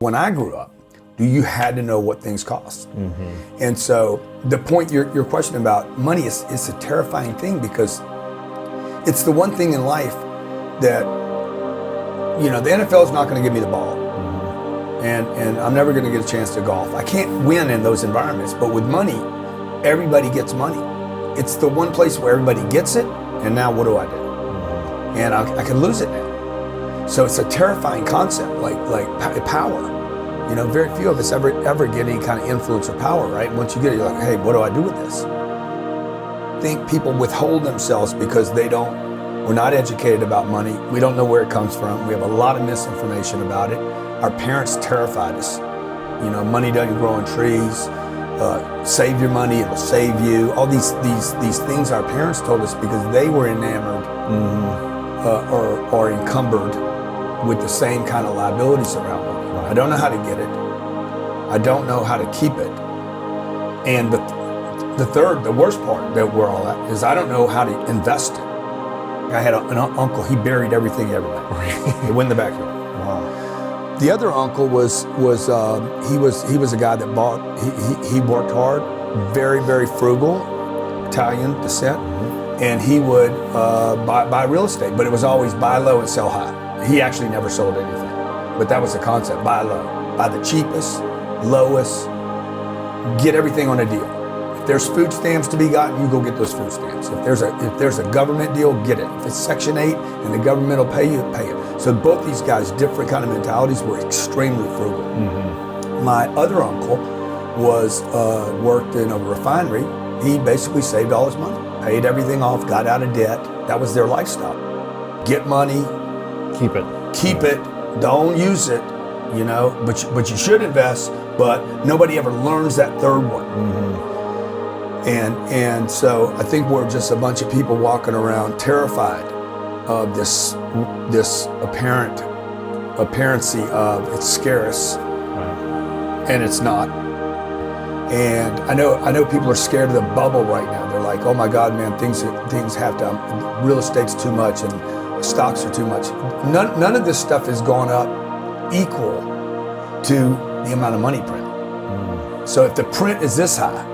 When I grew up, you had to know what things cost. And so the point, your question about money is a terrifying thing, because it's the one thing in life that, the NFL is not going to give me the ball. And I'm never going to get a chance to golf. I can't win in those environments, but with money, everybody gets money. It's the one place where everybody gets it, and now what do I do? And I can lose it now. So it's a terrifying concept, like power. Very few of us ever get any kind of influence or power, right? Once you get it, you're like, hey, what do I do with this? I think people withhold themselves because we're not educated about money. We don't know where it comes from. We have a lot of misinformation about it. Our parents terrified us. Money doesn't grow on trees. Save your money, it'll save you. All these things our parents told us because they were enamored or encumbered with the same kind of liabilities around money. I don't know how to get it. I don't know how to keep it. And the worst part that we're all at is I don't know how to invest it. I had an uncle, he buried everything he ever made. It went in the backyard. Wow. The other uncle was a guy that he worked hard, very, very frugal, Italian descent, and he would buy real estate, but it was always buy low and sell high. He actually never sold anything. But that was the concept, buy low. Buy the cheapest, lowest, get everything on a deal. If there's food stamps to be gotten, you go get those food stamps. If there's a government deal, get it. If it's Section 8 and the government will pay you, pay it. So both these guys, different kind of mentalities, were extremely frugal. My other uncle worked in a refinery. He basically saved all his money, paid everything off, got out of debt. That was their lifestyle. Get money, keep it. Don't use it, but you should invest, but nobody ever learns that third one. And so I think we're just a bunch of people walking around terrified of this apparency of it's scarce, and it's not. And I know people are scared of the bubble right now. They're like, oh my God, man, things have to, real estate's too much and stocks are too much. None of this stuff has gone up equal to the amount of money printed. So if the print is this high,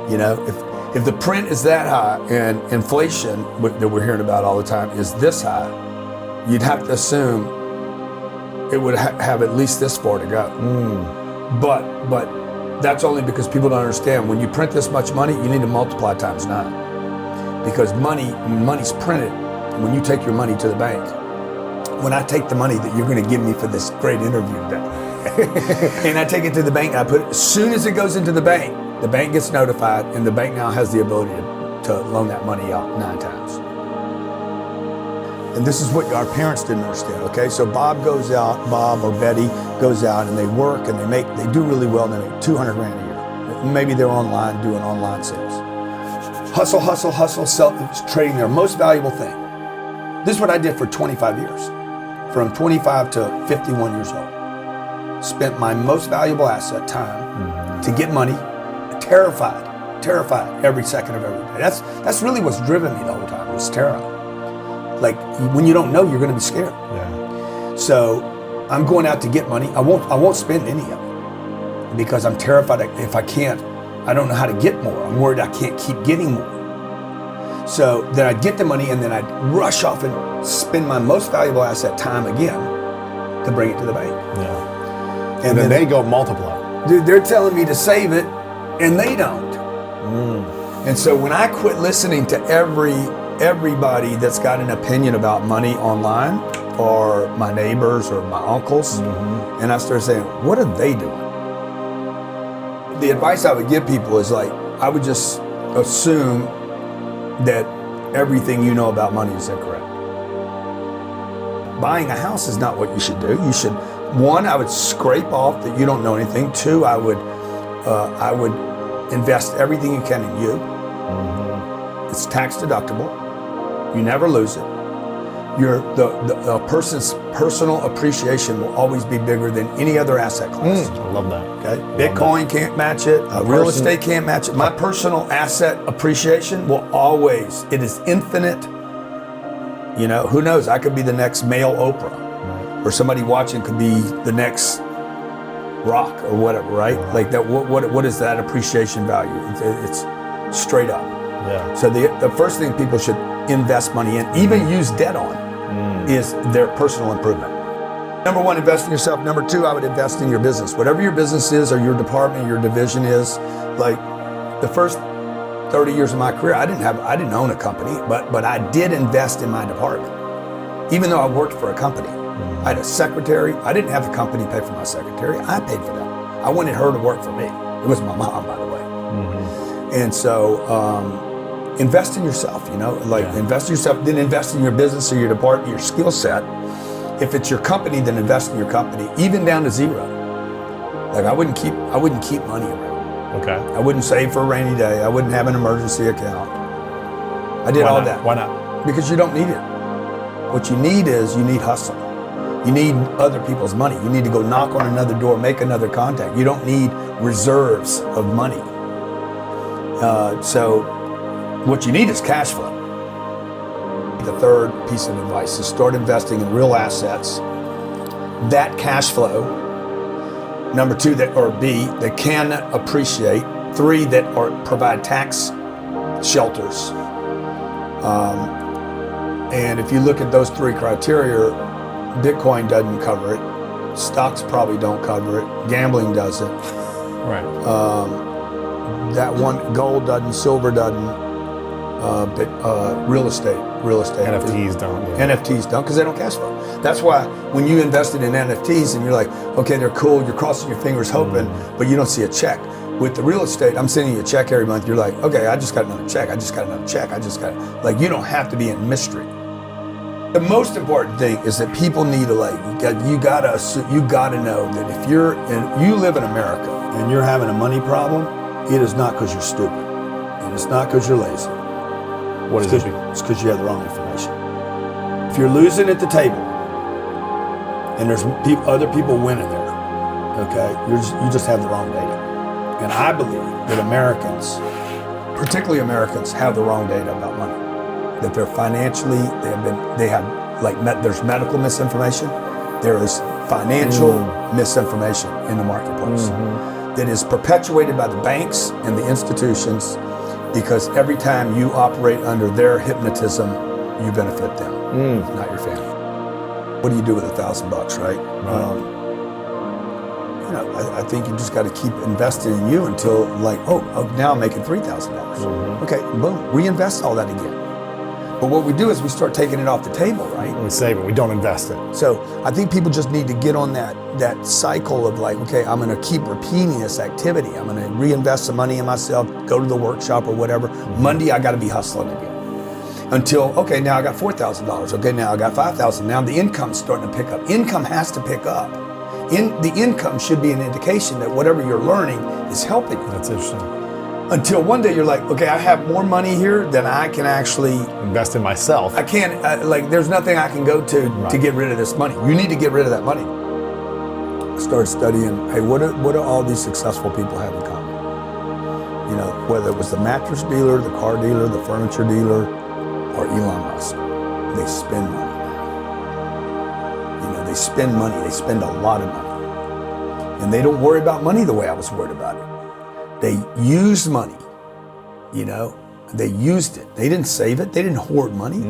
if the print is that high and inflation that we're hearing about all the time is this high, you'd have to assume it would have at least this far to go. But that's only because people don't understand. When you print this much money, you need to multiply times 9, because money's printed. When you take your money to the bank, when I take the money that you're going to give me for this great interview today, and I take it to the bank, and I put it, as soon as it goes into the bank gets notified, and the bank now has the ability to loan that money out 9 times. And this is what our parents didn't understand, okay? So Bob or Betty goes out and they work and they do really well, and they make $200 grand a year. Maybe they're online doing online sales. Hustle, sell, trading their most valuable thing. This is what I did for 25 years, from 25 to 51 years old. Spent my most valuable asset, time, to get money, terrified every second of every day. That's really what's driven me the whole time, was terror. Like, when you don't know, you're gonna be scared. Yeah. So I'm going out to get money. I won't spend any of it because I'm terrified if I can't, I don't know how to get more. I'm worried I can't keep getting more. So then I'd get the money and then I'd rush off and spend my most valuable asset, time, again, to bring it to the bank. Yeah. And then they go multiply. Dude, they're telling me to save it and they don't. And so when I quit listening to everybody that's got an opinion about money online, or my neighbors or my uncles, and I started saying, what are they doing? The advice I would give people is like, I would just assume that everything you know about money is incorrect. Buying a house is not what you should do. You should, one, I would scrape off that you don't know anything. Two, I would invest everything you can in you. It's tax deductible. You never lose it. The person's personal appreciation will always be bigger than any other asset class. I love that. Okay, Bitcoin can't match it. Real estate can't match it. My personal asset appreciation will always. It is infinite. Who knows? I could be the next male Oprah, or somebody watching could be the next rock or whatever, right? Like that. What is that appreciation value? It's straight up. Yeah. So the first thing people should invest money in, even use debt on, is their personal improvement. Number one, invest in yourself. Number two, I would invest in your business. Whatever your business is or your department, your division is. Like the first 30 years of my career, I didn't own a company, but I did invest in my department. Even though I worked for a company, I had a secretary. I didn't have the company pay for my secretary. I paid for that. I wanted her to work for me. It was my mom, by the way. And so invest in yourself, invest in yourself, then invest in your business or your department, your skill set. If it's your company, then invest in your company, even down to zero. Like I wouldn't keep money around. Okay. I wouldn't save for a rainy day. I wouldn't have an emergency account. I did all that. Why not? Because you don't need it. What you need is hustle. You need other people's money. You need to go knock on another door, make another contact. You don't need reserves of money. So what you need is cash flow. The third piece of advice is start investing in real assets. That cash flow, number two, that can appreciate. Three, that provide tax shelters. And if you look at those three criteria, Bitcoin doesn't cover it. Stocks probably don't cover it. Gambling doesn't. Right. That one, gold doesn't, silver doesn't. Real estate. NFTs don't. Yeah. NFTs don't, because they don't cash flow. That's why when you invested in NFTs and you're like, okay, they're cool, you're crossing your fingers hoping, but you don't see a check. With the real estate, I'm sending you a check every month. You're like, okay, I just got another check. You don't have to be in mystery. The most important thing is that people need to you gotta know that if you live in America and you're having a money problem, it is not because you're stupid. And it's not because you're lazy. What is it? It's because you have the wrong information. If you're losing at the table and there's other people winning there, okay, you just have the wrong data. And I believe that Americans, particularly Americans, have the wrong data about money. That they're financially, there's medical misinformation, there is financial misinformation in the marketplace that is perpetuated by the banks and the institutions, because every time you operate under their hypnotism, you benefit them, not your family. What do you do with $1,000, right? I think you just got to keep investing in you until now I'm making $3,000. Okay, boom, reinvest all that again. But what we do is we start taking it off the table, right? We save it, we don't invest it. So I think people just need to get on that cycle of okay, I'm going to keep repeating this activity. I'm going to reinvest some money in myself, go to the workshop or whatever. Monday, I got to be hustling again. Until, okay, now I got $4,000. Okay, now I got $5,000. Now the income's starting to pick up. Income has to pick up. The income should be an indication that whatever you're learning is helping you. That's interesting. Until one day you're like, okay, I have more money here than I can actually invest in myself. I can't, there's nothing I can go to get rid of this money. You need to get rid of that money. I started studying, hey, what do all these successful people have in common? Whether it was the mattress dealer, the car dealer, the furniture dealer, or Elon Musk, they spend money. They spend money, they spend a lot of money. And they don't worry about money the way I was worried about it. They used money, they used it. They didn't save it, they didn't hoard money.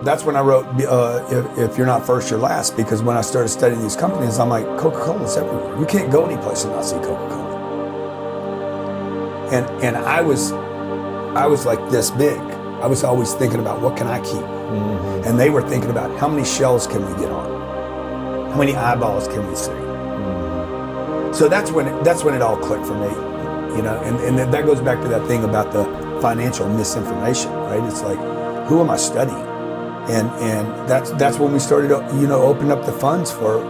That's when I wrote, if you're not first, you're last, because when I started studying these companies, I'm like, Coca-Cola's everywhere. You can't go anyplace and not see Coca-Cola. And I was like this big. I was always thinking about what can I keep? And they were thinking about how many shells can we get on? How many eyeballs can we see? So that's when it all clicked for me, and that goes back to that thing about the financial misinformation, right? It's like, who am I studying? And that's when we started, open up the funds for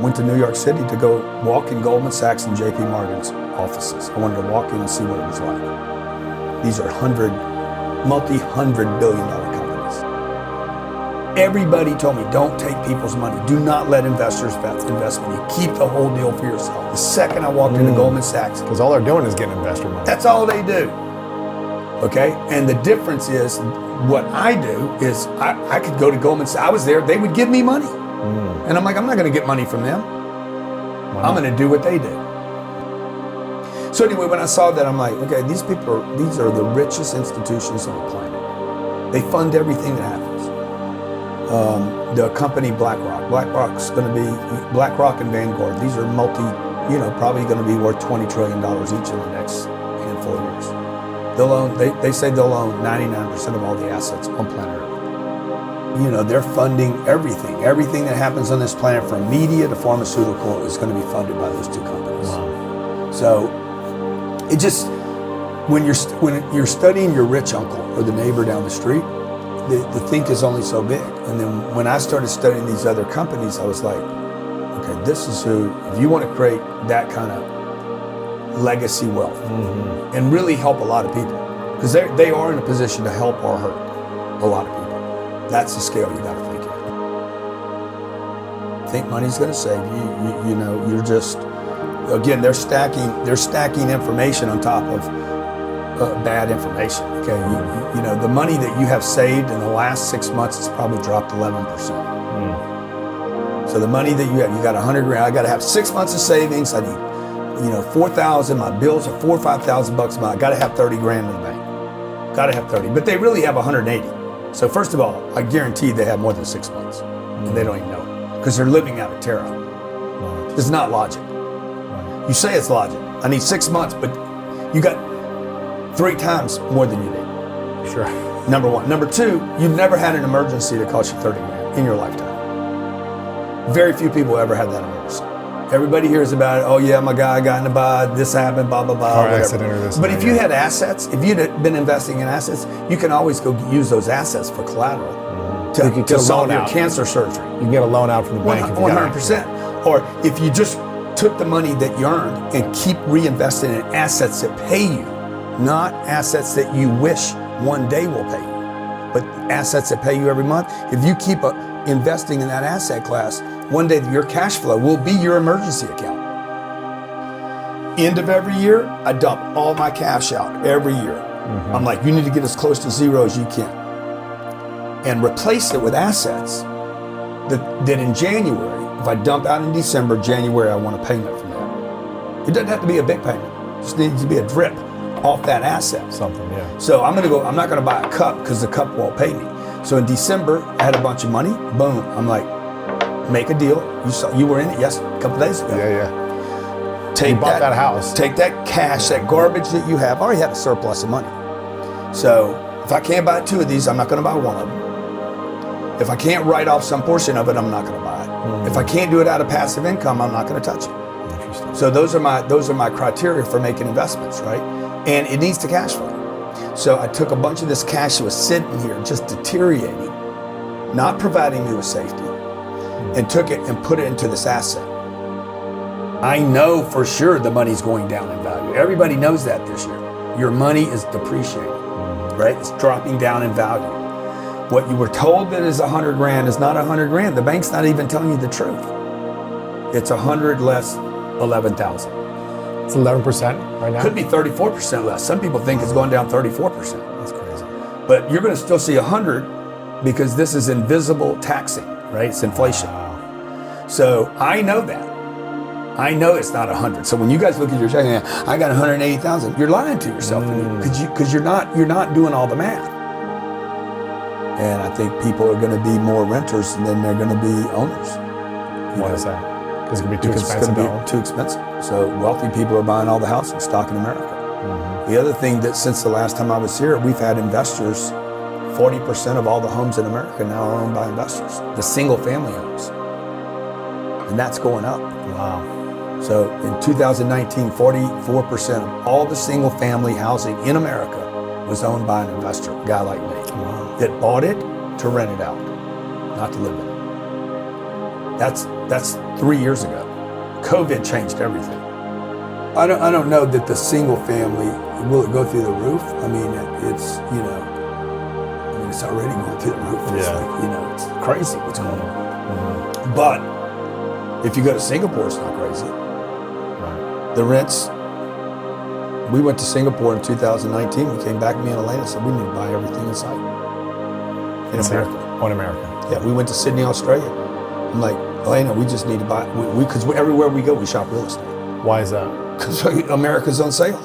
went to New York City to go walk in Goldman Sachs and JP Morgan's offices. I wanted to walk in and see what it was like. These are multi-hundred billion dollar companies. Everybody told me, don't take people's money. Do not let investors invest money. Keep the whole deal for yourself. The second I walked into Goldman Sachs. Because all they're doing is getting investor money. That's all they do. Okay? And the difference is, what I do is I could go to Goldman Sachs. I was there. They would give me money. And I'm like, I'm not going to get money from them. I'm going to do what they did. So anyway, when I saw that, I'm like, okay, these are the richest institutions on the planet. They fund everything that happens. The company BlackRock's going to be, BlackRock and Vanguard, these are probably going to be worth $20 trillion each in the next handful of years. They'll own, they say they'll own 99% of all the assets on planet Earth. They're funding everything. Everything that happens on this planet, from media to pharmaceutical, is going to be funded by those two companies. Wow. So it just, when you're studying your rich uncle or the neighbor down the street, the think is only so big. And then when I started studying these other companies, I was like, okay, this is who, if you want to create that kind of legacy wealth and really help a lot of people, because they are in a position to help or hurt a lot of people. That's the scale you got to think in. Think money's going to save you. You're just, again, they're stacking information on top of bad information. Okay, the money that you have saved in the last 6 months has probably dropped 11%. So the money that you got $100,000. I got to have 6 months of savings. I need, 4,000. My bills are $4,000 or $5,000 a month. I got to have 30 grand in the bank. Got to have 30, but they really have 180. So first of all, I guarantee they have more than 6 months, and they don't even know it because they're living out of terror. Right. It's not logic. Right. You say it's logic. I need 6 months, but you got 3 times more than you need. Sure. Number one. Number two, you've never had an emergency that cost you 30 grand in your lifetime. Very few people ever had that emergency. Everybody hears about it. Oh yeah, my guy got in a bud, this happened, blah, blah, blah. Car accident or this. But if you had assets, if you'd been investing in assets, you can always go use those assets for collateral to solve your cancer surgery. You can get a loan out from the bank. 100%. Or if you just took the money that you earned and keep reinvesting in assets that pay you, not assets that you wish one day will pay you, but assets that pay you every month. If you keep investing in that asset class, one day your cash flow will be your emergency account. End of every year, I dump all my cash out every year. I'm like, you need to get as close to zero as you can and replace it with assets that in January, if I dump out in December, January, I want a payment from that. It doesn't have to be a big payment. It just needs to be a drip off that asset. Something, yeah. So I'm not gonna buy a cup because the cup won't pay me. So in December, I had a bunch of money, boom. I'm like, make a deal. You were in it, yes, a couple days ago. Yeah. You bought that house. Take that cash, that garbage that you have. I already have a surplus of money. So if I can't buy 2 of these, I'm not gonna buy 1 of them. If I can't write off some portion of it, I'm not gonna buy it. If I can't do it out of passive income, I'm not gonna touch it. Interesting. So those are my criteria for making investments, right? And it needs to cash flow. So I took a bunch of this cash that was sitting here, just deteriorating, not providing me with safety, and took it and put it into this asset. I know for sure the money's going down in value. Everybody knows that this year. Your money is depreciating, right? It's dropping down in value. What you were told that is 100 grand is not 100 grand. The bank's not even telling you the truth. It's 100 less 11,000. It's 11% right now? Could be 34% less. Some people think it's going down 34%. That's crazy. But you're going to still see 100 because this is invisible taxing, right? It's inflation. Wow. So I know that. I know it's not 100. So when you guys look at your checking account, I got 180,000. You're lying to yourself because you're not doing all the math. And I think people are going to be more renters than they're going to be owners. Why is that? Because it's going to be too expensive. It's going to be too expensive. So wealthy people are buying all the housing stock in America. The other thing that since the last time I was here, we've had investors, 40% of all the homes in America now are owned by investors, the single family homes. And that's going up. Wow. So in 2019, 44% of all the single family housing in America was owned by an investor, a guy like me, that bought it to rent it out, not to live in it. That's 3 years ago. COVID changed everything. I don't know that the single family, will it go through the roof? I mean, it's already going through the roof. It's like, it's crazy what's going on. But if you go to Singapore, it's not crazy. Right. The rents, we went to Singapore in 2019. We came back, me and Elena said, we need to buy everything in sight. In America. In America. Yeah, we went to Sydney, Australia. I'm like, oh, I know, we just need to buy, because everywhere we go, we shop real estate. Why is that? Because America's on sale.